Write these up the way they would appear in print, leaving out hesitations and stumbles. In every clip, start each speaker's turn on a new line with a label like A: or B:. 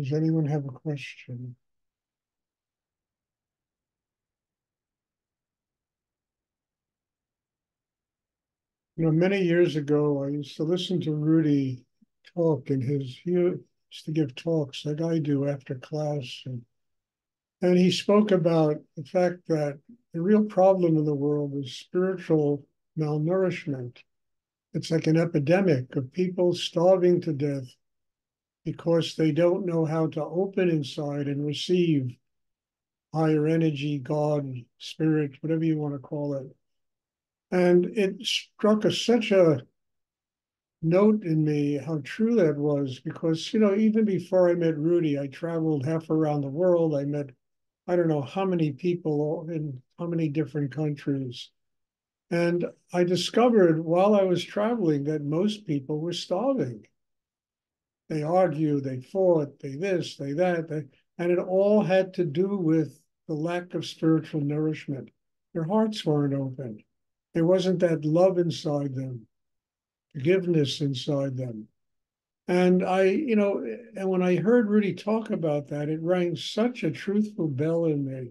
A: Does anyone have a question? Many years ago, I used to listen to Rudy talk, and he used to give talks like I do after class. And he spoke about the fact that the real problem in the world is spiritual malnourishment. It's like an epidemic of people starving to death because they don't know how to open inside and receive higher energy, God, spirit, whatever you want to call it. And it struck such a note in me how true that was because, even before I met Rudy, I traveled half around the world. I met, I don't know how many people in how many different countries. And I discovered while I was traveling that most people were starving. They argued, they fought, they this, they that, and it all had to do with the lack of spiritual nourishment. Their hearts weren't open. There wasn't that love inside them, forgiveness inside them. And and when I heard Rudy talk about that, it rang such a truthful bell in me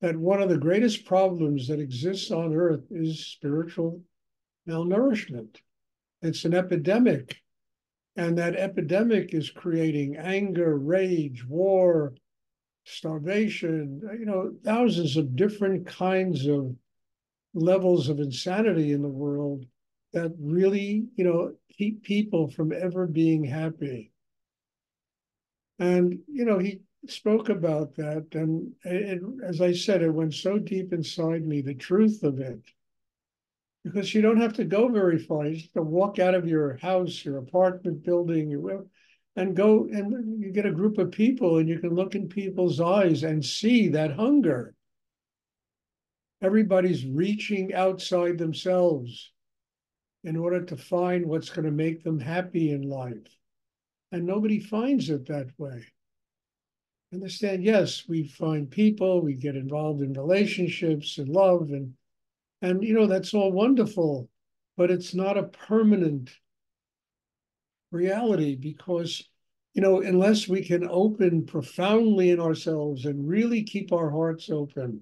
A: that one of the greatest problems that exists on earth is spiritual malnourishment. It's an epidemic. And that epidemic is creating anger, rage, war, starvation, thousands of different kinds of levels of insanity in the world that really, keep people from ever being happy. And, he spoke about that. And as I said, it went so deep inside me, the truth of it, because you don't have to go very far. You just have to walk out of your house, your apartment building, and go and you get a group of people and you can look in people's eyes and see that hunger. Everybody's reaching outside themselves in order to find what's going to make them happy in life. And nobody finds it that way. Understand, yes, we find people, we get involved in relationships and love, and that's all wonderful, but it's not a permanent reality because, unless we can open profoundly in ourselves and really keep our hearts open,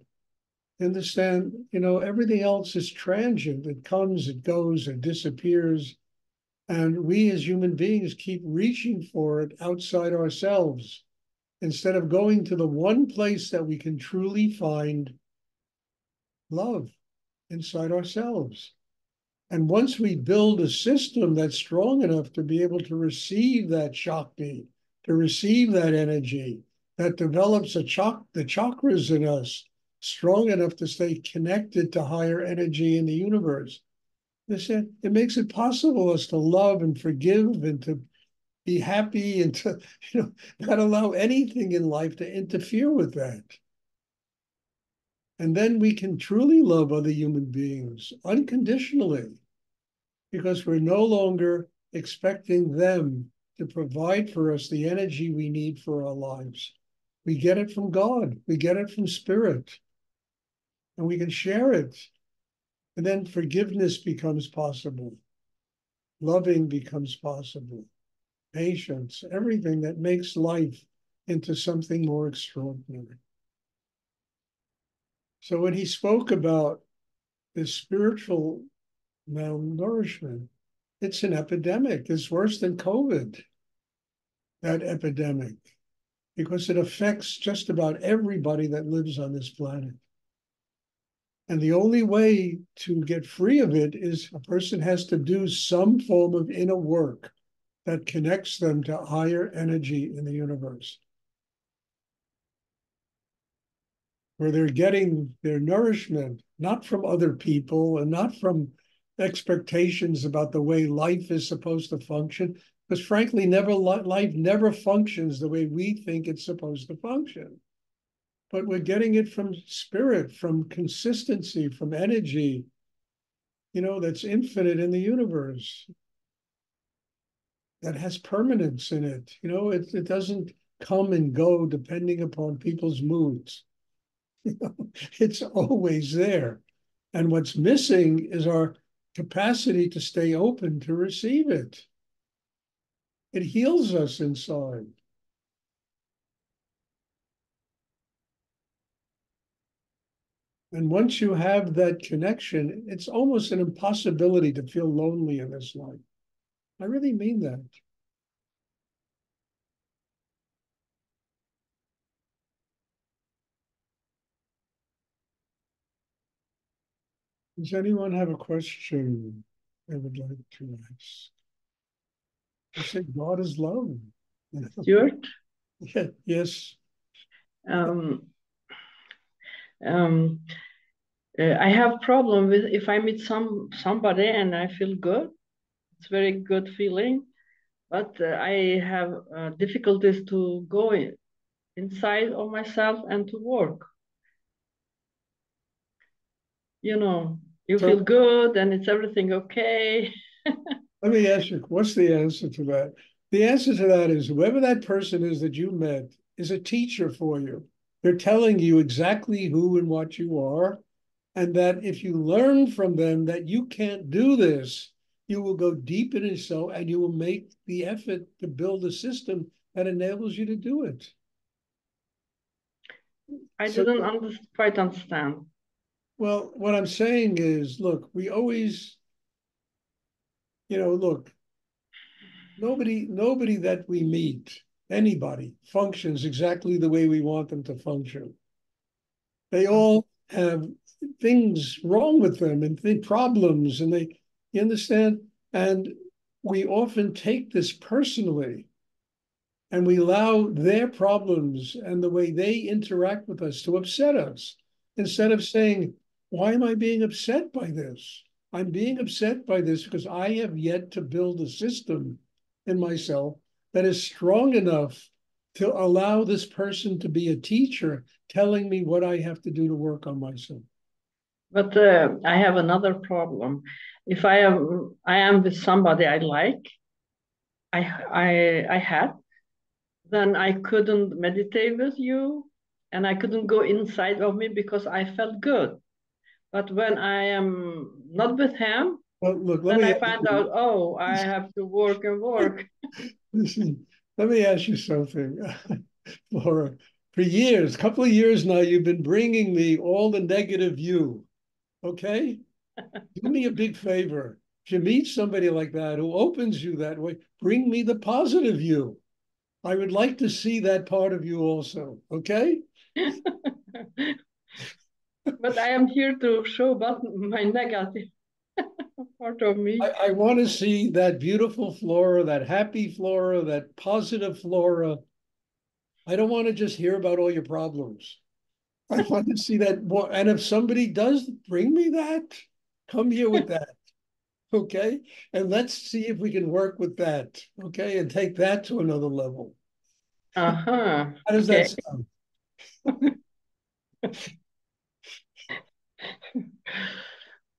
A: understand, everything else is transient. It comes, it goes, it disappears. And we as human beings keep reaching for it outside ourselves instead of going to the one place that we can truly find love inside ourselves. And once we build a system that's strong enough to be able to receive that Shakti, to receive that energy, that develops the chakras in us, strong enough to stay connected to higher energy in the universe. It makes it possible us to love and forgive and to be happy and to, not allow anything in life to interfere with that. And then we can truly love other human beings unconditionally because we're no longer expecting them to provide for us the energy we need for our lives. We get it from God. We get it from Spirit. And we can share it. And then forgiveness becomes possible. Loving becomes possible. Patience, everything that makes life into something more extraordinary. So when he spoke about this spiritual malnourishment, it's an epidemic. It's worse than COVID, that epidemic, because it affects just about everybody that lives on this planet. And the only way to get free of it is a person has to do some form of inner work that connects them to higher energy in the universe, where they're getting their nourishment, not from other people and not from expectations about the way life is supposed to function, because frankly, life never functions the way we think it's supposed to function. But we're getting it from spirit, from consistency, from energy, that's infinite in the universe, that has permanence in it. It doesn't come and go depending upon people's moods. It's always there. And what's missing is our capacity to stay open to receive it. It heals us inside. And once you have that connection, it's almost an impossibility to feel lonely in this life. I really mean that. Does anyone have a question they would like to ask? I say God is love.
B: Stuart,
A: Yeah, yes.
B: um, um, I have problem with if I meet somebody and I feel good. It's very good feeling, but I have difficulties to go inside of myself and to work. You know, you
A: So
B: feel good and it's everything okay.
A: let me ask you, what's the answer to that? The answer to that is whoever that person is that you met is a teacher for you. They're telling you exactly who and what you are, and that if you learn from them that you can't do this, you will go deep in yourself and you will make the effort to build a system that enables you to do it.
B: I
A: So,
B: didn't quite understand.
A: well, what I'm saying is, look, we always, look, nobody that we meet, anybody, functions exactly the way we want them to function. They all have things wrong with them and problems, and you understand? And we often take this personally, and we allow their problems and the way they interact with us to upset us instead of saying, why am I being upset by this? I'm being upset by this because I have yet to build a system in myself that is strong enough to allow this person to be a teacher telling me what I have to do to work on myself.
B: But I have another problem. If I am with somebody I like, I had, then I couldn't meditate with you, and I couldn't go inside of me because I felt good. But when I am not with him,
A: Well, look, let
B: then
A: me
B: I
A: ask
B: find out,
A: you,
B: oh, I have to work and work.
A: listen, let me ask you something, Laura. For years, couple of years now, you've been bringing me all the negative you. Okay, do me a big favor. If you meet somebody like that who opens you that way, bring me the positive you. I would like to see that part of you also. Okay.
B: But I am here to show about my negative part of me.
A: I want to see that beautiful flora, that happy flora, that positive flora. I don't want to just hear about all your problems. I want to see that more. And if somebody does bring me that, come here with that. Okay. And let's see if we can work with that. Okay. And take that to another level.
B: Uh-huh.
A: How does that
B: Okay.
A: sound?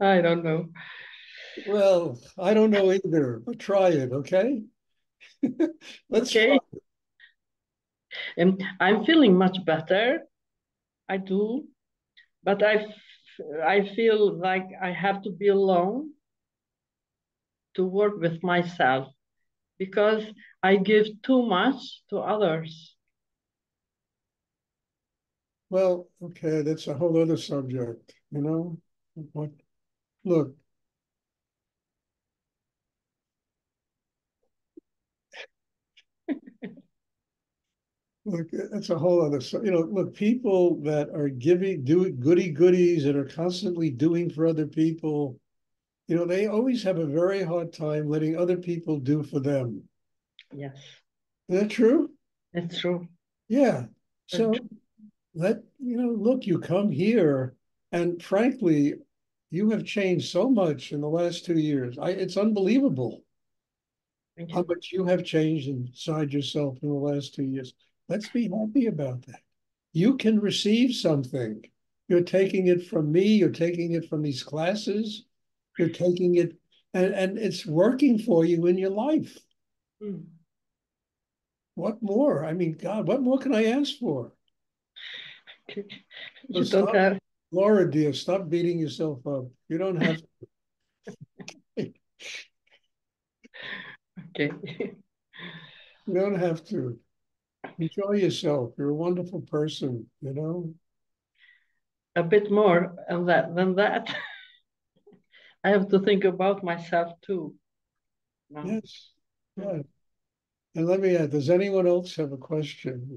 B: I don't know.
A: Well, I don't know either, but try it. Okay. Let's try.
B: Okay. I'm feeling much better. I do. But I feel like I have to be alone to work with myself because I give too much to others.
A: Well, okay. That's a whole other subject. What? Look, look, that's a whole other, look, people that are do goody goodies and are constantly doing for other people, they always have a very hard time letting other people do for them.
B: Yes,
A: Is that true?
B: it's true.
A: Yeah.
B: Very
A: So look, you come here and frankly, you have changed so much in the last 2 years. It's unbelievable
B: Thank
A: how
B: you.
A: much you have changed inside yourself in the last 2 years. Let's be happy about that. You can receive something. You're taking it from me, you're taking it from these classes, you're taking it, and it's working for you in your life.
B: Mm.
A: What more? I mean, God, what more can I ask for?
B: Okay.
A: So
B: You don't
A: stop,
B: have.
A: Laura, dear, stop beating yourself up. You don't have to.
B: Okay.
A: You don't have to. Enjoy yourself. You're a wonderful person.
B: a bit more than that. I have to think about myself too. No.
A: Yes. Yeah. And let me add, does anyone else have a question?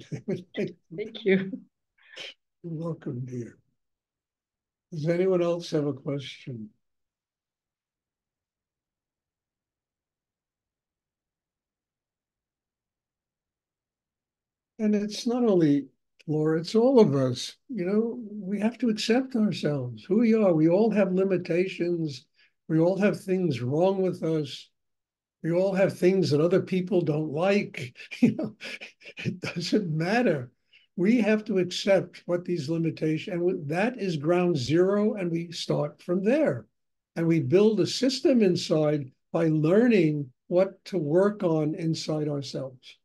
B: Thank you.
A: You're welcome, dear. Does anyone else have a question? And it's not only Laura, it's all of us. You know, we have to accept ourselves, who we are. We all have limitations. We all have things wrong with us. We all have things that other people don't like. You know, it doesn't matter. We have to accept what these limitations, and that is ground zero, and we start from there. And we build a system inside by learning what to work on inside ourselves.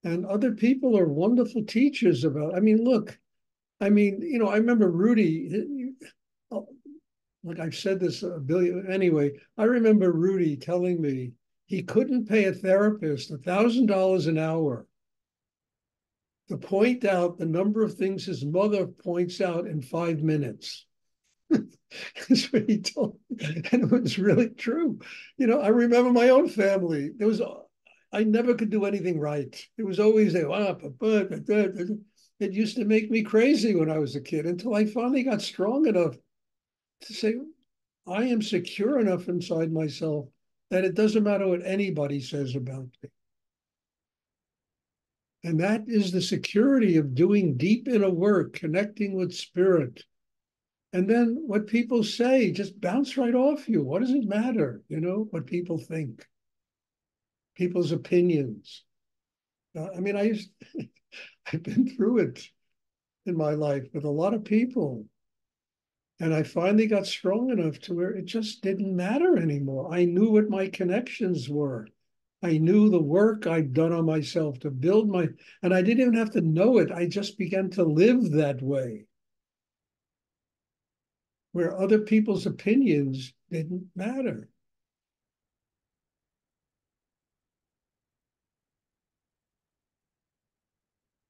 A: And other people are wonderful teachers about, I mean, look, I mean, you know, I remember Rudy, like I've said this a billion, anyway, I remember Rudy telling me he couldn't pay a therapist $1,000 an hour to point out the number of things his mother points out in 5 minutes. That's what he told me. And it was really true. You know, I remember my own family. I never could do anything right. It was always it used to make me crazy when I was a kid until I finally got strong enough to say, I am secure enough inside myself that it doesn't matter what anybody says about me. And that is the security of doing deep inner work, connecting with spirit. And then what people say just bounce right off you. What does it matter? You know, what people think, people's opinions. I mean, I've been through it in my life with a lot of people. And I finally got strong enough to where it just didn't matter anymore. I knew what my connections were. I knew the work I'd done on myself to build and I didn't even have to know it. I just began to live that way, where other people's opinions didn't matter.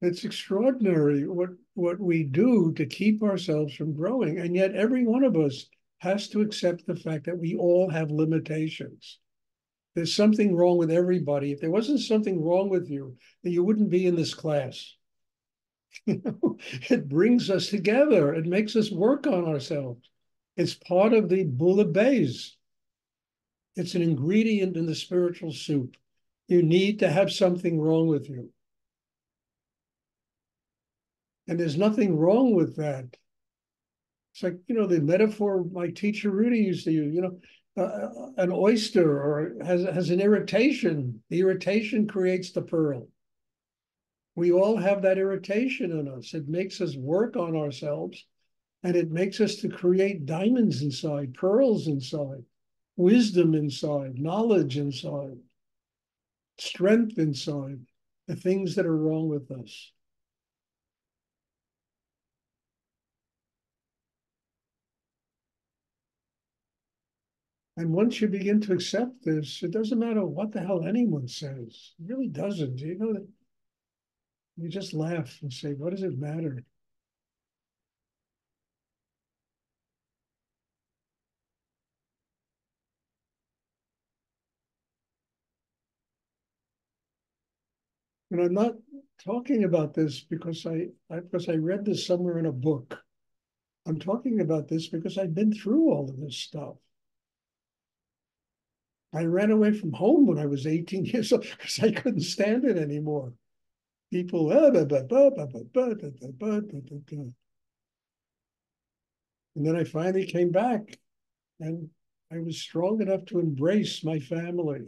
A: It's extraordinary what we do to keep ourselves from growing. And yet every one of us has to accept the fact that we all have limitations. There's something wrong with everybody. If there wasn't something wrong with you, then you wouldn't be in this class. You know, it brings us together. It makes us work on ourselves. It's part of the Bula Bays. It's an ingredient in the spiritual soup. You need to have something wrong with you. And there's nothing wrong with that. It's like, you know, the metaphor my teacher Rudy used to use, you know, an oyster or has an irritation. The irritation creates the pearl. We all have that irritation in us. It makes us work on ourselves, and it makes us to create diamonds inside, pearls inside, wisdom inside, knowledge inside, strength inside, the things that are wrong with us. And once you begin to accept this, it doesn't matter what the hell anyone says. It really doesn't. You know that you just laugh and say, what does it matter? And I'm not talking about this because I read this somewhere in a book. I'm talking about this because I've been through all of this stuff. I ran away from home when I was 18 years old because I couldn't stand it anymore. People, and then I finally came back and I was strong enough to embrace my family.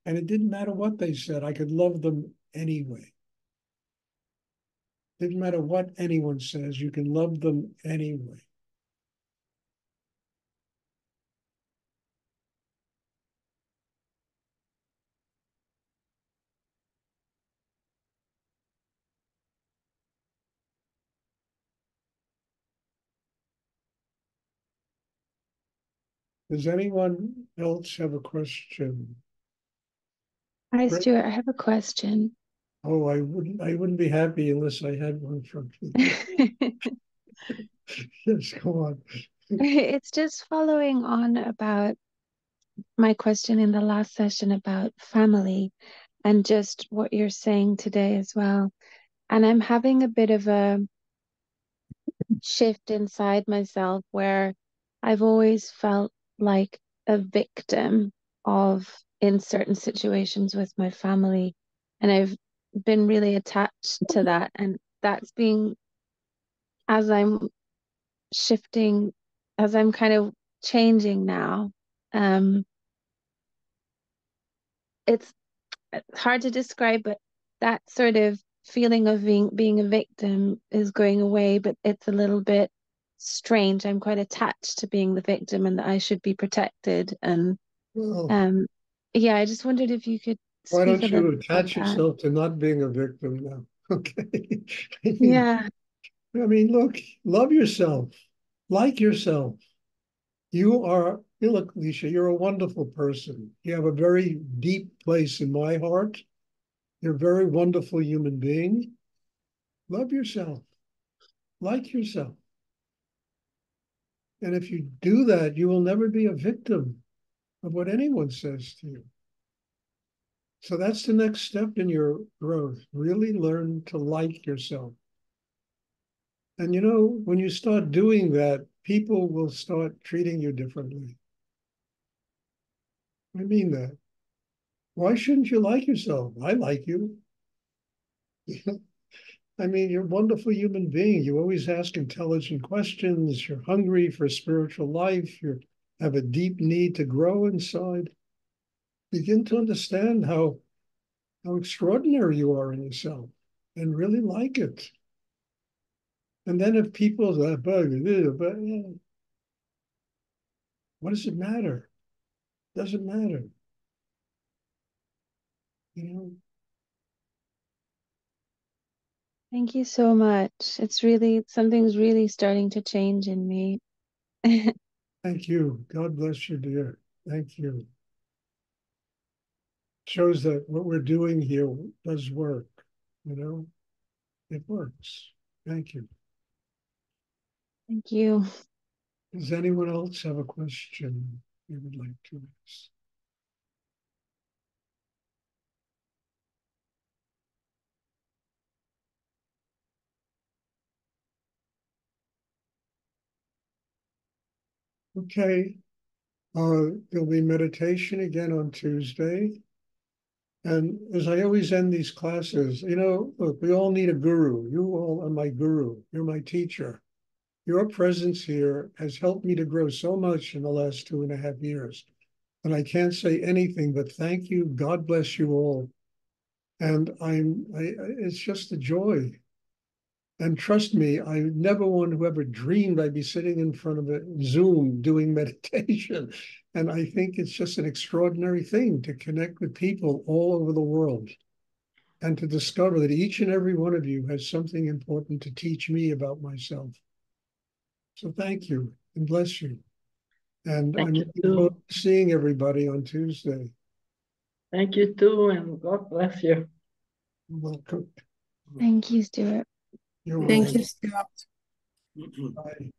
A: And it didn't matter what they said, I could love them anyway. Didn't matter what anyone says, you can love them anyway. Does anyone else have a question?
C: Hi, Stuart. I have a question.
A: Oh, I wouldn't be happy unless I had one from you. Yes, go on.
C: It's just following on about my question in the last session about family and just what you're saying today as well. And I'm having a bit of a shift inside myself where I've always felt like a victim of in certain situations with my family. And I've been really attached to that. And that's being, as I'm shifting, as I'm kind of changing now, um, it's hard to describe, but that sort of feeling of being a victim is going away, but it's a little bit strange. I'm quite attached to being the victim and that I should be protected. And
A: Well,
C: um, yeah, I just wondered if you could
A: why
C: speak a
A: don't you
C: little about
A: attach
C: that.
A: yourself to not being a victim now? Okay.
C: Yeah,
A: I mean, look, love yourself, like yourself. You look, Alicia, you're a wonderful person. You have a very deep place in my heart. You're a very wonderful human being. Love yourself, like yourself. And if you do that, you will never be a victim of what anyone says to you. So that's the next step in your growth. Really learn to like yourself. And you know, when you start doing that, people will start treating you differently. I mean that. Why shouldn't you like yourself? I like you. I mean, you're a wonderful human being. You always ask intelligent questions. You're hungry for spiritual life. You have a deep need to grow inside. Begin to understand how extraordinary you are in yourself and really like it. And then if people say, but what does it matter? Doesn't matter. You know,
C: thank you so much. It's really, something's really starting to change in me.
A: thank you. God bless you, dear. Thank you. Shows that what we're doing here does work. You know, it works. Thank you.
C: Thank you.
A: Does anyone else have a question you would like to ask? Okay. There'll be meditation again on Tuesday. And as I always end these classes, you know, look, we all need a guru. You all are my guru. You're my teacher. Your presence here has helped me to grow so much in the last 2.5 years. And I can't say anything but thank you. God bless you all. And it's just a joy. And trust me, I never one who ever dreamed I'd be sitting in front of a Zoom doing meditation. And I think it's just an extraordinary thing to connect with people all over the world and to discover that each and every one of you has something important to teach me about myself. So thank you and bless you. And I'm
B: Thank you
A: looking forward
B: too.
A: to seeing everybody on Tuesday.
B: Thank you too, and God bless you.
A: Welcome.
C: Thank you, Stuart.
A: You're
D: Thank
A: welcome.
D: you, Stuart.
A: Bye.